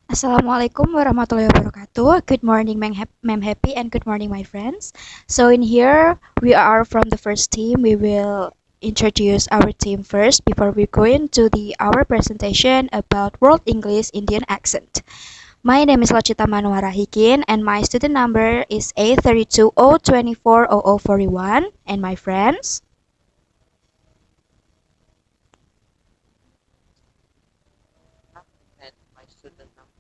Assalamualaikum warahmatullahi wabarakatuh. Good morning, Ma'am Happy, and good morning, my friends. So in here, we are from the first team. We will introduce our team first before we go into our presentation about World English Indian accent. My name is Locita MH and my student number is A320240041. And my friends, And my student number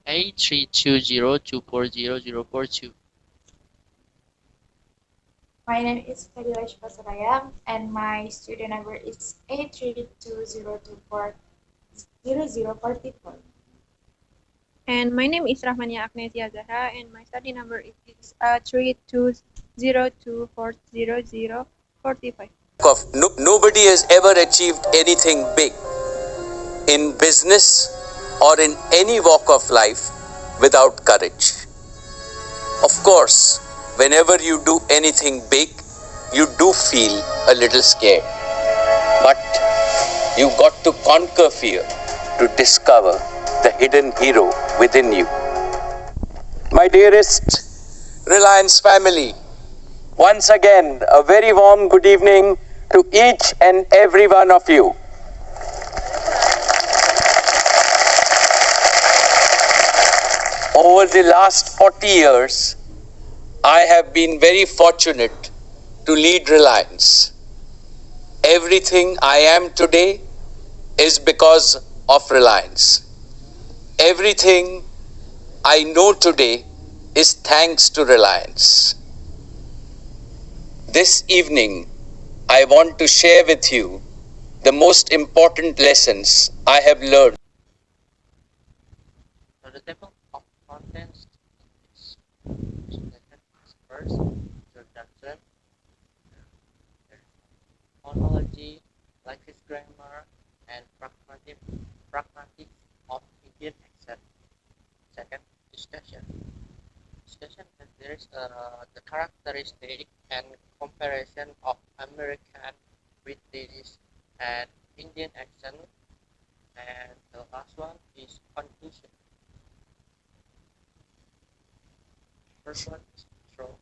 A320240042. My name is Fadilah and my student number is 832024004. And my name is Rahmania AZ and my study number is 3202400445. Nobody has ever achieved anything big in business or in any walk of life without courage. Of course, whenever you do anything big, you do feel a little scared. But you've got to conquer fear to discover the hidden hero within you. My dearest Reliance family, once again, a very warm good evening to each and every one of you. Over the last 40 years, I have been very fortunate to lead Reliance. Everything I am today is because of Reliance. Everything I know today is thanks to Reliance. This evening, I want to share with you the most important lessons I have learned. So the table of contents is first introduction, phonology, lexical grammar, and pragmatic of Indian accent. Second, discussion. Discussion considers the characteristic and comparison of American, British, and Indian accent. And the last one is conclusion. First one is intro.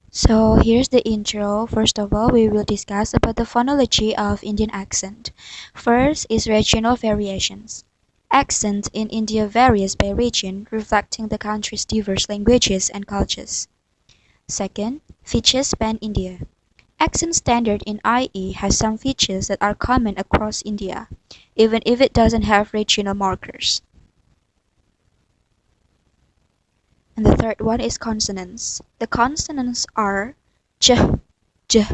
so here's the intro. First of all, we will discuss about the phonology of Indian accent. First is regional variations. Accent in India varies by region, reflecting the country's diverse languages and cultures. Second, features pan-India. Accent standard in IE has some features that are common across India, even if it doesn't have regional markers. And the third one is consonants. The consonants are j, j,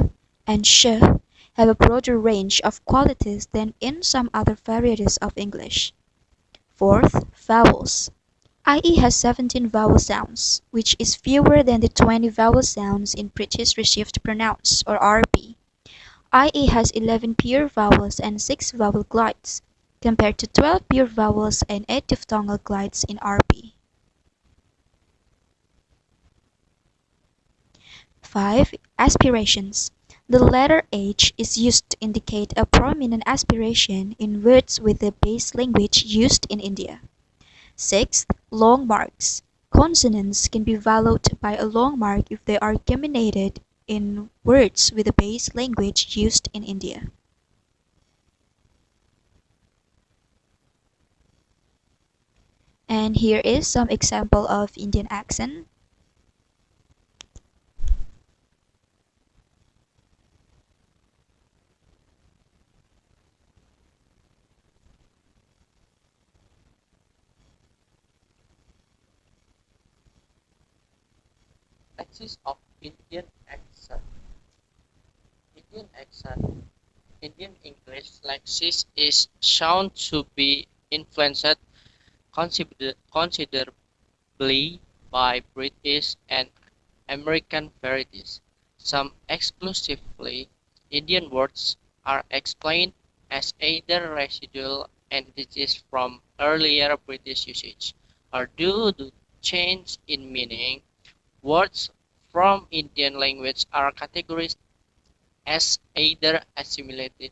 and sh have a broader range of qualities than in some other varieties of English. Fourth, vowels. IE has 17 vowel sounds, which is fewer than the 20 vowel sounds in British Received Pronouns or RP. IE has 11 pure vowels and 6 vowel glides, compared to 12 pure vowels and 8 diphthongal glides in RP. 5. Aspirations. The letter H is used to indicate a prominent aspiration in words with the base language used in India. 6. Long marks. Consonants can be followed by a long mark if they are geminated in words with the base language used in India. And here is some example of Indian accent. Axis of Indian accent. Indian accent. Indian English lexis is shown to be influenced considerably by British and American varieties. Some exclusively Indian words are explained as either residual entities from earlier British usage or due to change in meaning. Words from Indian language are categorized as either assimilated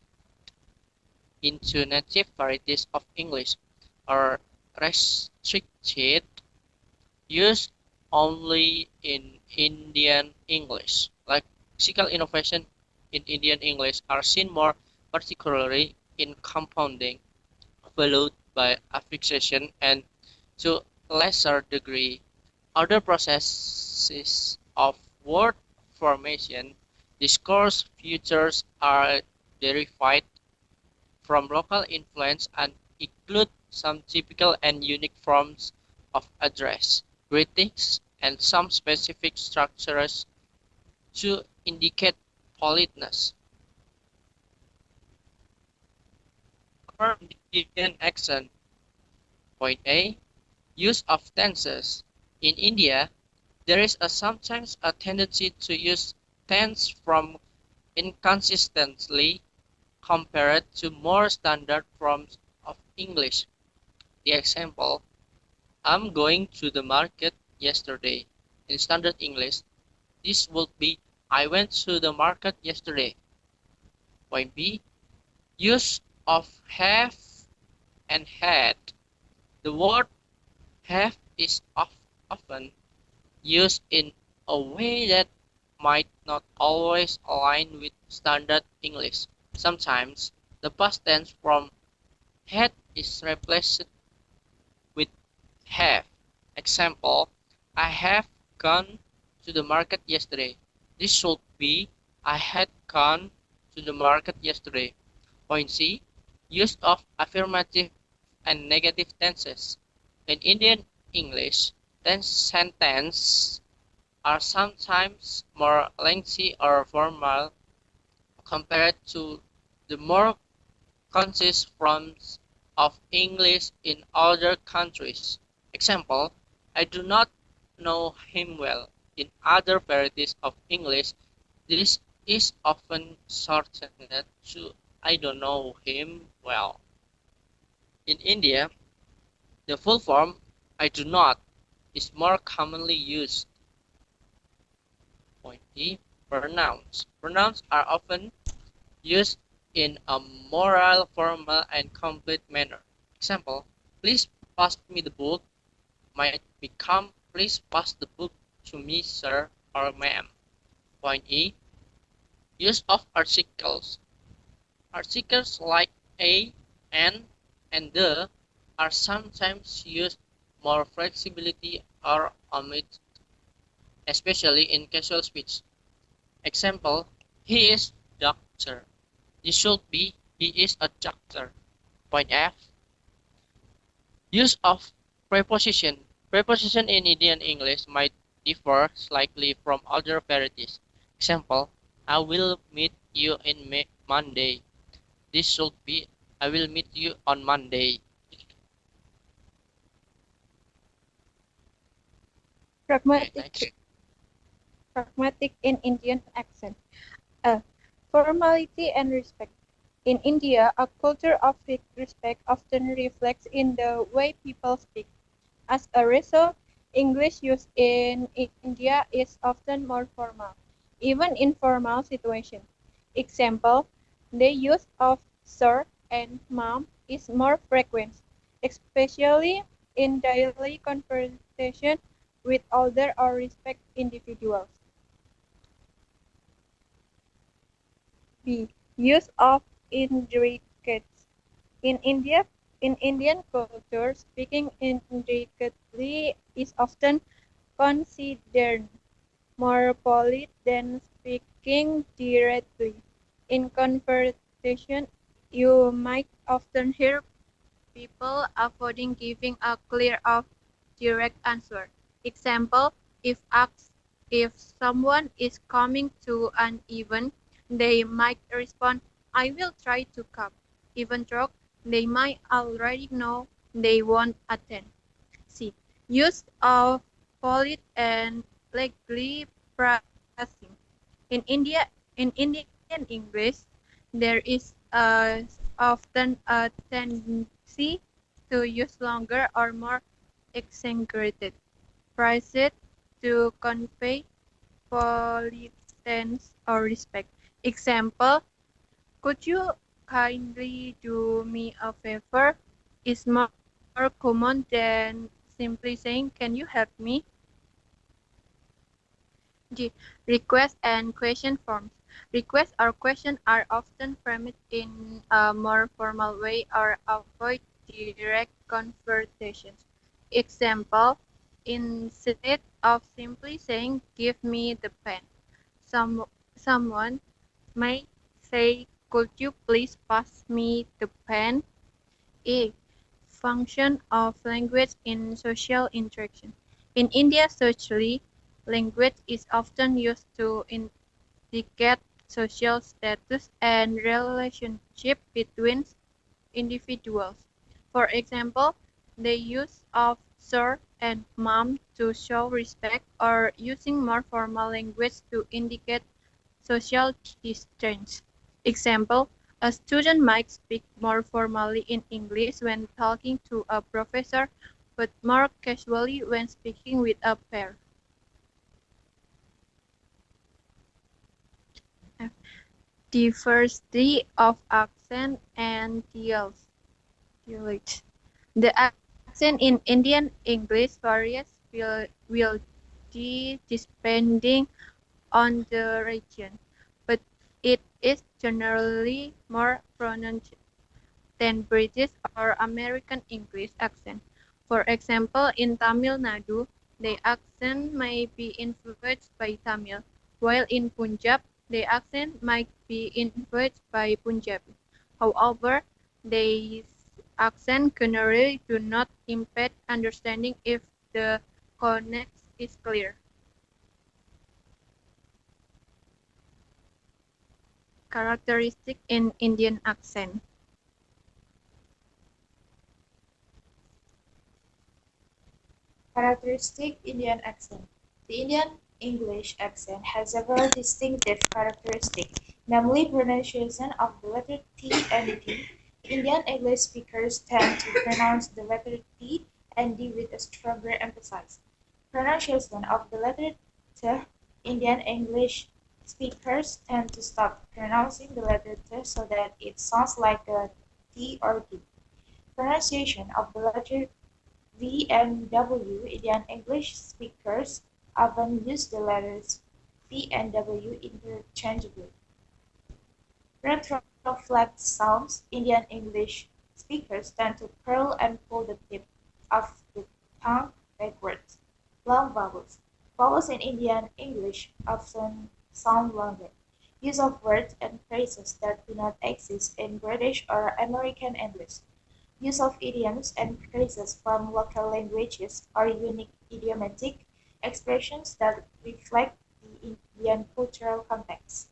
into native varieties of English or restricted use only in Indian English. Lexical innovation in Indian English are seen more particularly in compounding, followed by affixation, and to a lesser degree, other processes of word formation. Discourse features are derived from local influence and include some typical and unique forms of address, greetings, and some specific structures to indicate politeness. Confirm Indian accent. Point A. Use of tenses. In India, there is sometimes a tendency to use tense from inconsistently compared to more standard forms of English. The example, I'm going to the market yesterday. In standard English, this would be I went to the market yesterday. Point B. Use of have and had. The word have is often used in a way that might not always align with standard English. Sometimes the past tense from had is replaced with have. Example, I have gone to the market yesterday. This should be I had gone to the market yesterday. Point C. Use of affirmative and negative tenses. In Indian English, tense sentences are sometimes more lengthy or formal compared to the more concise forms of English in other countries. Example, I do not know him well. In other varieties of English, this is often shortened to I don't know him well. In India, the full form I do not is more commonly used. Point D. Pronouns. Pronouns are often used in a moral, formal, and complete manner. Example, please pass me the book might become please pass the book to me, sir or ma'am. Point E. Use of articles. Articles like a, and the are sometimes used more flexibility or omit, especially in casual speech. Example, he is doctor. This should be he is a doctor. Point F. Use of preposition. Preposition in Indian English might differ slightly from other varieties. Example, I will meet you in Monday. This should be I will meet you on Monday. Okay, next. Pragmatic in Indian accent. A. Formality and respect. In India, a culture of respect often reflects in the way people speak. As a result, English used in India is often more formal, even in formal situations. Example, the use of sir and ma'am is more frequent, especially in daily conversation with older or respect individuals. B. Use of indicates. In India, in Indian culture, speaking indicately is often considered more polite than speaking directly. In conversation, you might often hear people avoiding giving a clear or direct answer. Example, if asked if someone is coming to an event, they might respond, I will try to come. Even though they might already know they won't attend. C. Use of polite and legally phrasing. In India, in Indian English, there is often a tendency to use longer or more exaggerated phrases to convey politeness or respect. Example, could you kindly do me a favor? Is more more common than simply saying, "Can you help me?" G. Request and question forms. Requests or questions are often framed in a more formal way or avoid direct confrontations. Example, instead of simply saying, "Give me the pen," some, someone may say, "Could you please pass me the pen?" A. Function of language in social interaction. In India socially, language is often used to indicate social status and relationship between individuals. For example, the use of sir and ma'am to show respect, or using more formal language to indicate social distance. Example, a student might speak more formally in English when talking to a professor, but more casually when speaking with a peer. Diversity of accent and dialect. The accent in Indian English varies wildly depending on the region, but it is generally more pronounced than British or American English accent. For example, in Tamil Nadu, the accent may be influenced by Tamil, while in Punjab, the accent might be influenced by Punjabi. However, these accents generally do not impede understanding if the context is clear. Characteristic in Indian accent. Characteristic Indian accent. The Indian English accent has several distinctive characteristics, namely pronunciation of the letter T and D. Indian English speakers tend to pronounce the letter T and D with a stronger emphasis. Pronunciation of the letter T. Indian English speakers tend to stop pronouncing the letter T so that it sounds like a T or D. Pronunciation of the letter V and W. Indian English speakers often use the letters V and W interchangeably. Retroflex sounds. Indian English speakers tend to curl and pull the tip of the tongue backwards. Long vowels. Vowels in Indian English often sound longer. Use of words and phrases that do not exist in British or American English. Use of idioms and phrases from local languages or unique idiomatic expressions that reflect the Indian cultural context.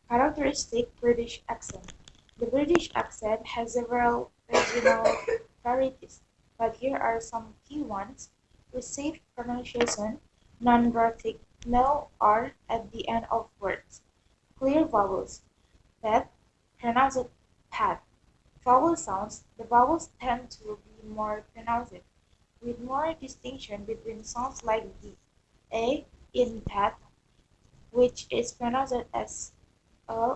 Characteristic British accent. The British accent has several regional varieties, but here are some key ones: received pronunciation, non-rhotic, no R at the end of words, clear vowels, pat, pronounced pat. Vowel sounds: the vowels tend to be more pronounced, with more distinction between sounds like the A in pat, which is pronounced as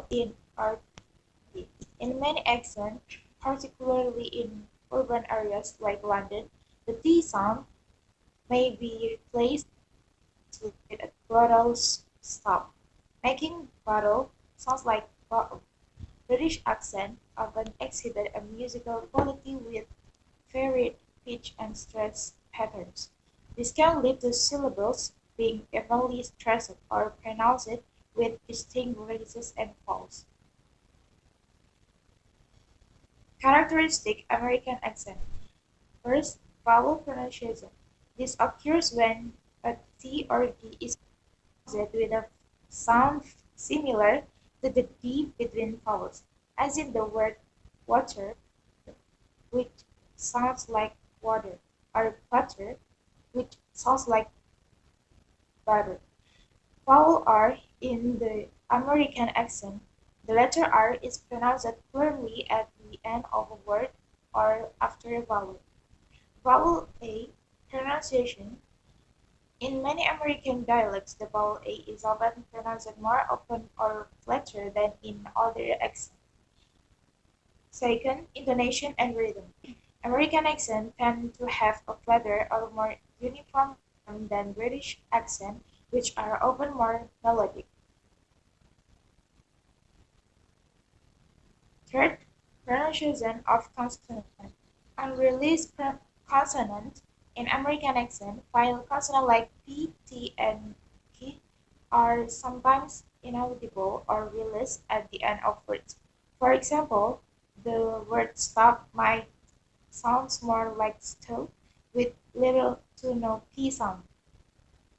in RT. In many accents, particularly in urban areas like London, the T sound may be replaced with a glottal stop, making bottle sounds like bottle. British accents often exhibit a musical quality with varied pitch and stress patterns. This can lead to syllables being evenly stressed or pronounced with distinct raises and falls. Characteristic American accent. First, vowel pronunciation. This occurs when a T or D is pronounced with a sound similar to the D between vowels, as in the word water, which sounds like water, or butter, which sounds like butter. Vowel R in the American accent. The letter R is pronounced clearly at the end of a word or after a vowel. Vowel A pronunciation. In many American dialects, the vowel A is often pronounced more often or flatter than in other accents. Second, intonation and rhythm. American accents tend to have a flatter or more uniform rhythm than British accents, which are often more melodic. Third, pronunciation of consonants. Unreleased consonants in American accent, while consonants like P, T, and K are sometimes inaudible or released at the end of words. For example, the word stop might sound more like stove with little to no P sound.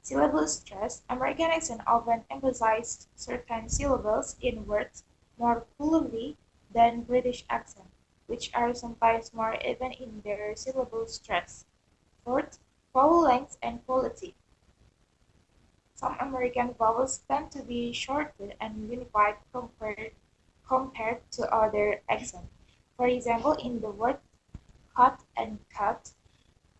Syllable stress. American accent often emphasizes certain syllables in words more fully than British accent, which are sometimes more even in their syllable stress. Fourth, vowel length and quality. Some American vowels tend to be shorter and unified compared to other accents. For example, in the word cut and cut,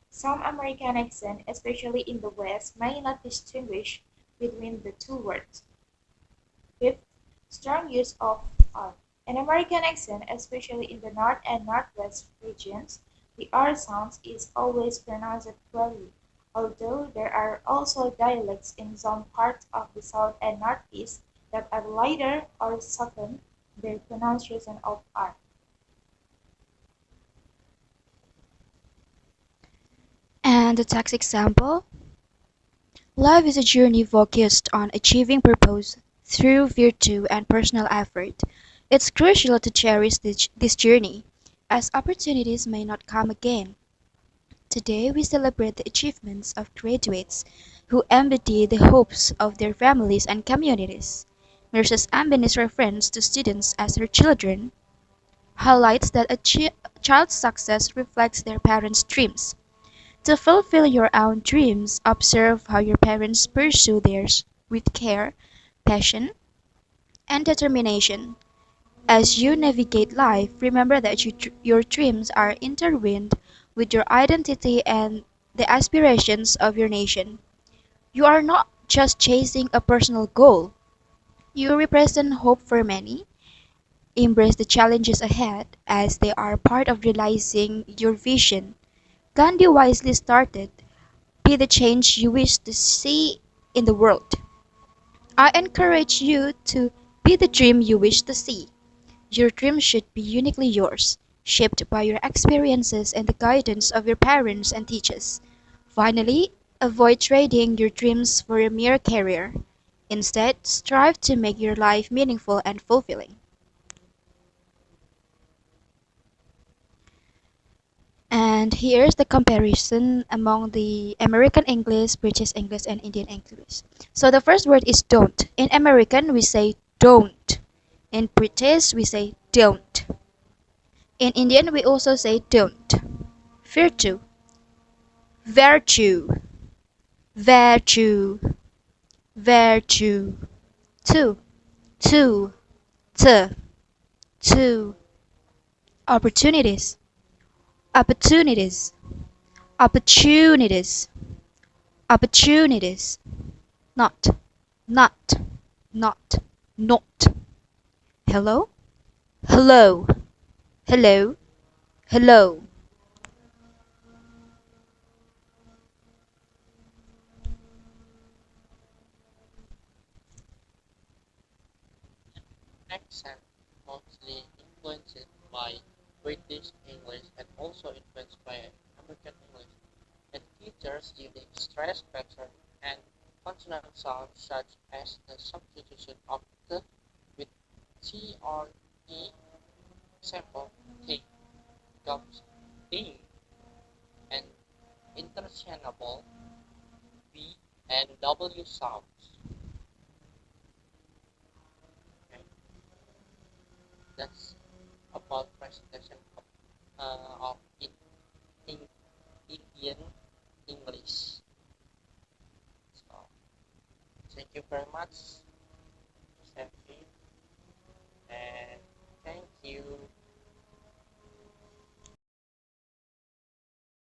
some American accents, especially in the West, may not distinguish between the two words. Fifth, strong use of R. In American accent, especially in the North and Northwest regions, the R sound is always pronounced clearly, although there are also dialects in some parts of the South and Northeast that are lighter or soften their pronunciation of R. And the text example: life is a journey focused on achieving purpose through virtue and personal effort. It's crucial to cherish this journey, as opportunities may not come again. Today we celebrate the achievements of graduates who embody the hopes of their families and communities. Mrs. Ambini's reference to students as her children highlights that a child's success reflects their parents' dreams. To fulfill your own dreams, observe how your parents pursue theirs with care, passion, and determination. As you navigate life, remember that your dreams are intertwined with your identity and the aspirations of your nation. You are not just chasing a personal goal, you represent hope for many. Embrace the challenges ahead as they are part of realizing your vision. Gandhi wisely started, be the change you wish to see in the world. I encourage you to be the dream you wish to see. Your dream should be uniquely yours, shaped by your experiences and the guidance of your parents and teachers. Finally, avoid trading your dreams for a mere career. Instead, strive to make your life meaningful and fulfilling. And here's the comparison among the American English, British English, and Indian English. So the first word is don't. In American, we say don't. In British, we say don't. In Indian, we also say don't. Virtue, virtue, virtue, virtue. Two, two, t, two. Opportunities, opportunities, opportunities, opportunities. Not, not, not, not. Hello, hello, hello, hello. Accent mostly influenced by British English and also influenced by American English. It features unique stress pattern and consonant sounds such as the substitution of the with T or E. Example: take becomes being, and interchangeable V and W sounds. Okay, that's about presentation of in Indian English. So thank you very much.